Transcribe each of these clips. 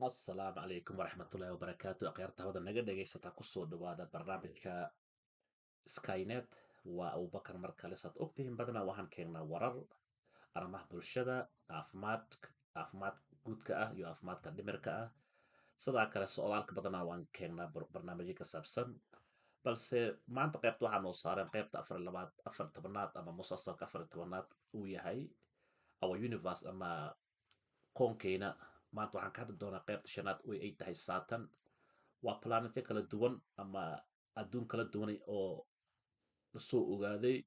asalaamu calaykum waraxmatullaahi wabarakaatu akhyaarta hawada naga dhegaysataa kusoo dhawaada barnaamijka skynet. waa abubakar mar kale saad ogtihiin badanaa waxaan keennaa warar arrimaha bulshada, caafimaad guudka ah iyo caafimaadka dhimirka ah. sidaa kale socdaalka badanaa waan keennaa barnaamijyo ka saabsan, balse maanta qaybta waxaa noo saaran qaybta afar tobanaad ama musalsalka afar tobanaad uu yahay our universe ama koonkeyna. maanta waxaan ka hadli doonaa qaybta shanaad oo ay tahay Saturn. waa planetyo kala duwan ama adduun kala duwan oo lasoo ogaaday.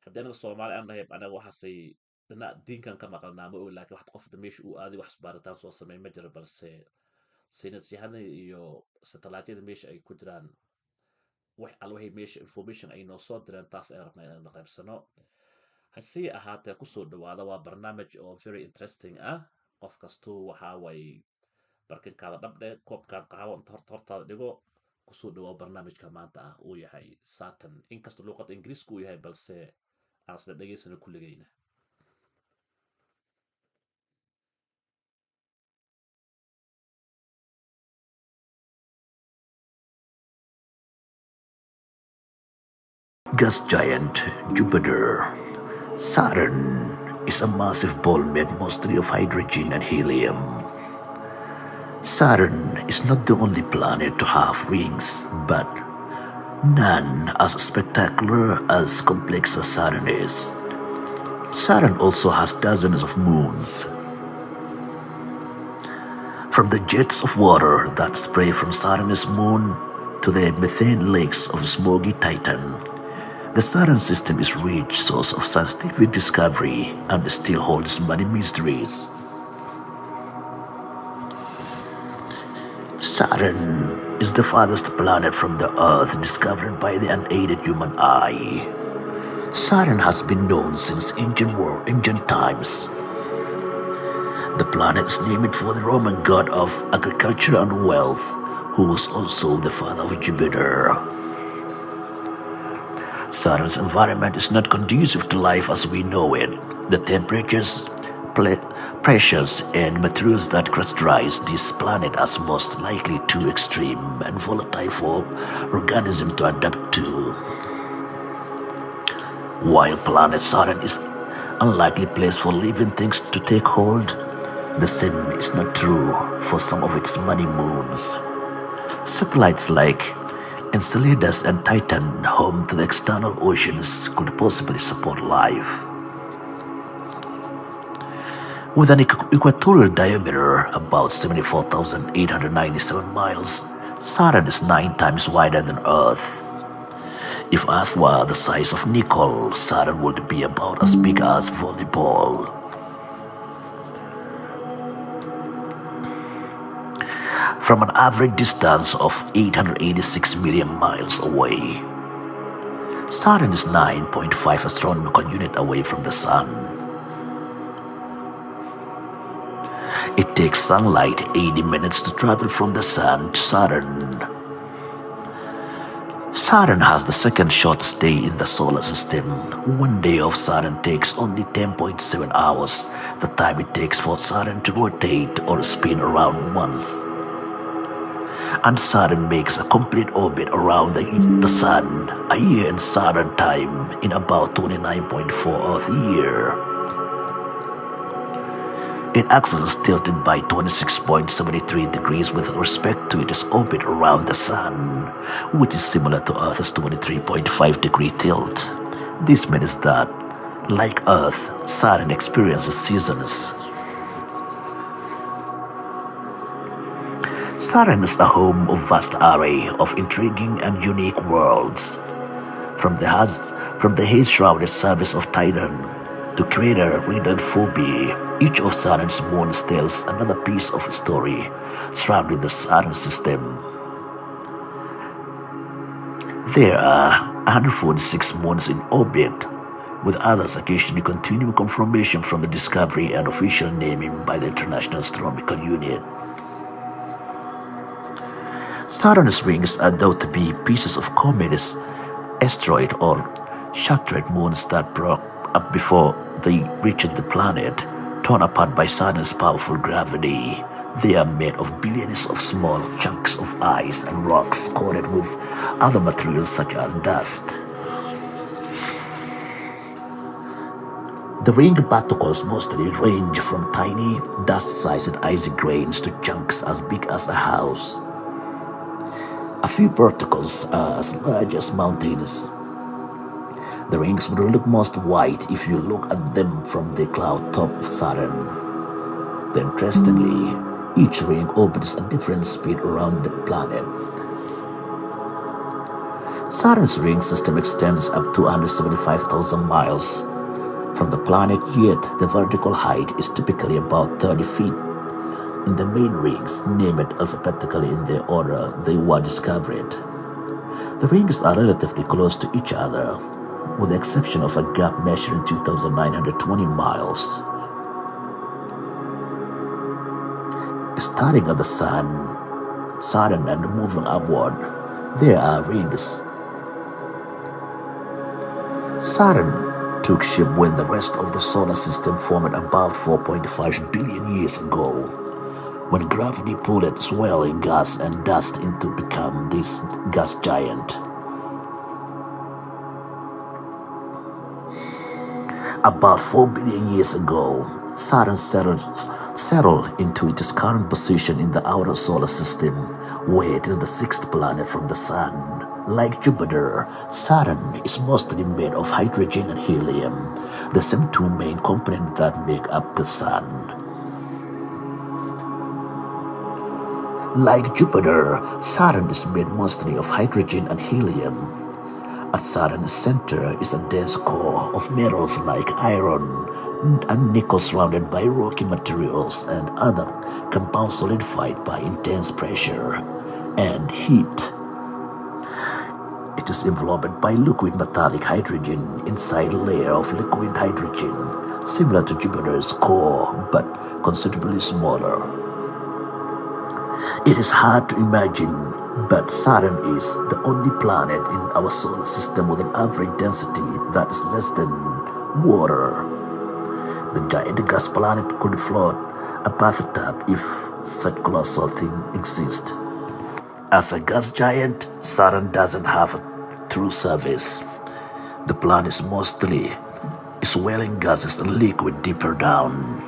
haddii anaga soomaali aan nahay anaga waxaasay dhinac diinkan ka maqalnaa ma og, laakiin waxta qofta meesha uu aaday wax baaritaan soo sameey ma jiro, balse saynis yahanada iyo satellaytyada meesha ay ku jiraan wax alla waxay meesha information ay noo soo direen, taas ayaan rabnaa inaan qaybsano. hase ahaatee kusoo dhawaada, waa barnaamij oo very interesting ah. qof kastuu waxaa way barkinkaada dhabdhe, koobkaad qaxwo inta hortaada dhigo, kusoo dhawaa barnaamijka maanta ah uu yahay Saturn. inkastoo luuqada ingiriiska uu yahay, balse aan isla dhegaysano kulligeyna. Gas giant Jupiter. Saturn is a massive ball made mostly of hydrogen and helium. Saturn is not the only planet to have rings, but none as spectacular as complex as Saturn is. Saturn also has dozens of moons. From the jets of water that spray from Saturn's moon to the methane lakes of smoky Titan, the Saturn system is a rich source of scientific discovery and still holds many mysteries. Saturn is the farthest planet from the Earth discovered by the unaided human eye. Saturn has been known since ancient times. The planet is named for the Roman god of agriculture and wealth, who was also the father of Jupiter. Saturn's environment is not conducive to life as we know it. The temperatures, pressures, and materials that characterize this planet are most likely too extreme and volatile for organisms to adapt to. While planet Saturn is an unlikely place for living things to take hold, the same is not true for some of its many moons. Satellites like Enceladus and Titan, home to the external oceans, could possibly support life. With an equatorial diameter about 74,897 miles, Saturn is 9 times wider than Earth. If Earth were the size of nickel, Saturn would be about as big as volleyball. From an average distance of 886 million miles away, Saturn is 9.5 astronomical units away from the Sun. It takes sunlight 80 minutes to travel from the Sun to Saturn. Saturn has the second shortest day in the solar system. One day of Saturn takes only 10.7 hours, the time it takes for Saturn to rotate or spin around once. And Saturn makes a complete orbit around the Sun, a year in Saturn time, in about 29.4 Earth year. Its axis is tilted by 26.73 degrees with respect to its orbit around the Sun, which is similar to Earth's 23.5 degree tilt. This means that, like Earth, Saturn experiences seasons. Saturn is the home of a vast array of intriguing and unique worlds. From the haze-shrouded surface of Titan to crater-riddled Phobie, each of Saturn's moons tells another piece of story surrounding the Saturn system. There are 146 moons in orbit, with others occasionally continuing confirmation from the discovery and official naming by the International Astronomical Unit. Saturn's rings are thought to be pieces of comets, asteroid, or shattered moons that broke up before they reached the planet, torn apart by Saturn's powerful gravity. They are made of billions of small chunks of ice and rocks coated with other materials such as dust. The ring particles mostly range from tiny, dust-sized icy grains to chunks as big as a house. A few particles are as large as mountains. The rings would look most white if you look at them from the cloud top of Saturn. Interestingly, each ring orbits a different speed around the planet. Saturn's ring system extends up to 175,000 miles from the planet, yet the vertical height is typically about 30 feet. In the main rings, named alphabetically in the order they were discovered, the rings are relatively close to each other, with the exception of a gap measuring 2,920 miles. Starting at the sun, Saturn and moving upward, there are rings. Saturn took shape when the rest of the solar system formed about 4.5 billion years ago, when gravity pulled swirling gas and dust into become this gas giant. About 4 billion years ago, Saturn settled into its current position in the outer solar system, where it is the sixth planet from the Sun. Like Jupiter, Saturn is mostly made of hydrogen and helium, the same two main components that make up the Sun. Like Jupiter, Saturn is made mostly of hydrogen and helium. At Saturn's center is a dense core of metals like iron and nickel surrounded by rocky materials and other compounds solidified by intense pressure and heat. It is enveloped by liquid metallic hydrogen inside a layer of liquid hydrogen, similar to Jupiter's core but considerably smaller. It is hard to imagine, but Saturn is the only planet in our solar system with an average density that is less than water. The giant gas planet could float a bathtub if such colossal thing exists. As a gas giant, Saturn doesn't have a true surface. The planet is mostly swelling gases and liquid deeper down.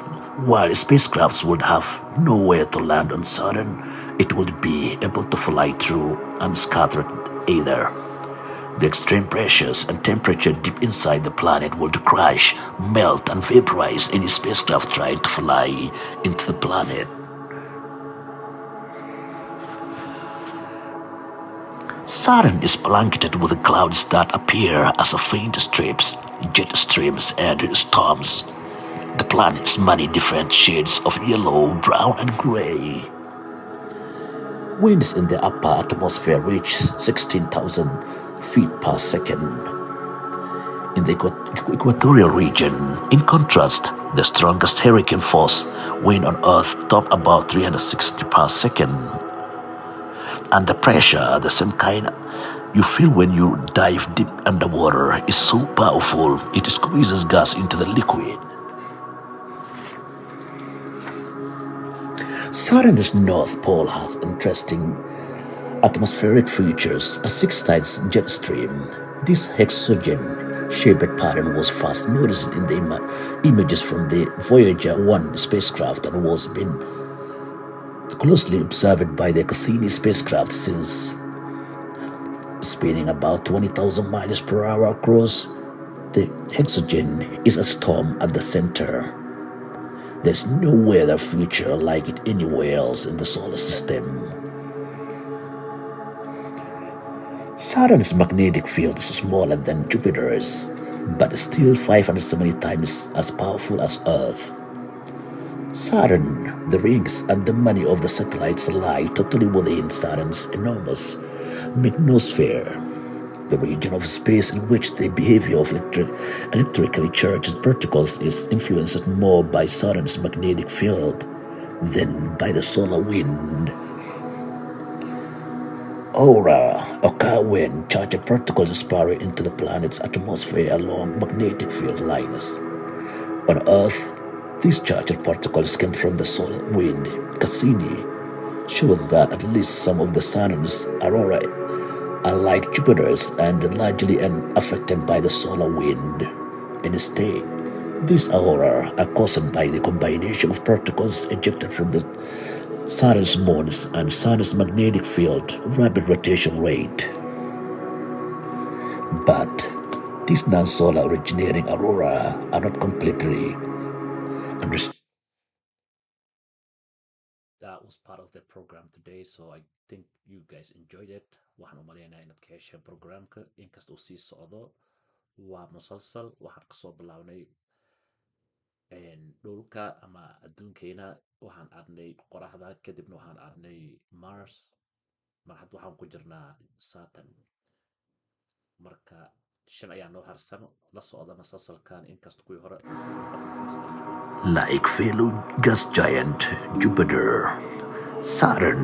While spacecrafts would have nowhere to land on Saturn, it would be able to fly through unscattered either. The extreme pressures and temperature deep inside the planet would crash, melt, and vaporize any spacecraft trying to fly into the planet. Saturn is blanketed with clouds that appear as faint strips, jet streams, and storms. The planet's many different shades of yellow, brown, and gray. Winds in the upper atmosphere reach 16,000 feet per second. In the equatorial region, in contrast, the strongest hurricane force wind on Earth top about 360 per second. And the pressure, the same kind you feel when you dive deep underwater, is so powerful it squeezes gas into the liquid. Saturn's North Pole has interesting atmospheric features, a six-sided jet stream. This hexagon-shaped pattern was first noticed in the images from the Voyager 1 spacecraft and was been closely observed by the Cassini spacecraft since spinning about 20,000 miles per hour across. The hexagon is a storm at the center. There's no weather feature like it anywhere else in the solar system. Saturn's magnetic field is smaller than Jupiter's, but still 570 times as powerful as Earth. Saturn, the rings, and the many of the satellites lie totally within Saturn's enormous magnetosphere, the region of space in which the behavior of electrically charged particles is influenced more by Saturn's magnetic field than by the solar wind. Aura occur when charged particles spiral into the planet's atmosphere along magnetic field lines. On Earth, These charged particles came from the solar wind. Cassini shows that at least some of the Saturn's aurora are like Jupiter's and largely unaffected by the solar wind. Instead, these aurora are caused by the combination of particles ejected from the Saturn's moons and Saturn's magnetic field rapid rotation rate. But these non-solar originating aurora are not completely understood. That was part of the program today, so I think you guys enjoyed it. Waxaan u maleynayaa inaad ka hesheen programka inkasta uu sii socdo. Waa musalsal waxaan kasoo bilaabnay dhulka ama adduunkeena, waxaan aadnay qoraxda, kadibna waxaan aadnay Mars, mar hadda waxaan ku jirnaa Saturn. Marka 5 ayaa noo harsan. La socda musalsalkan inkasta kuwii hore Like fellow gas giant Jupiter, Saturn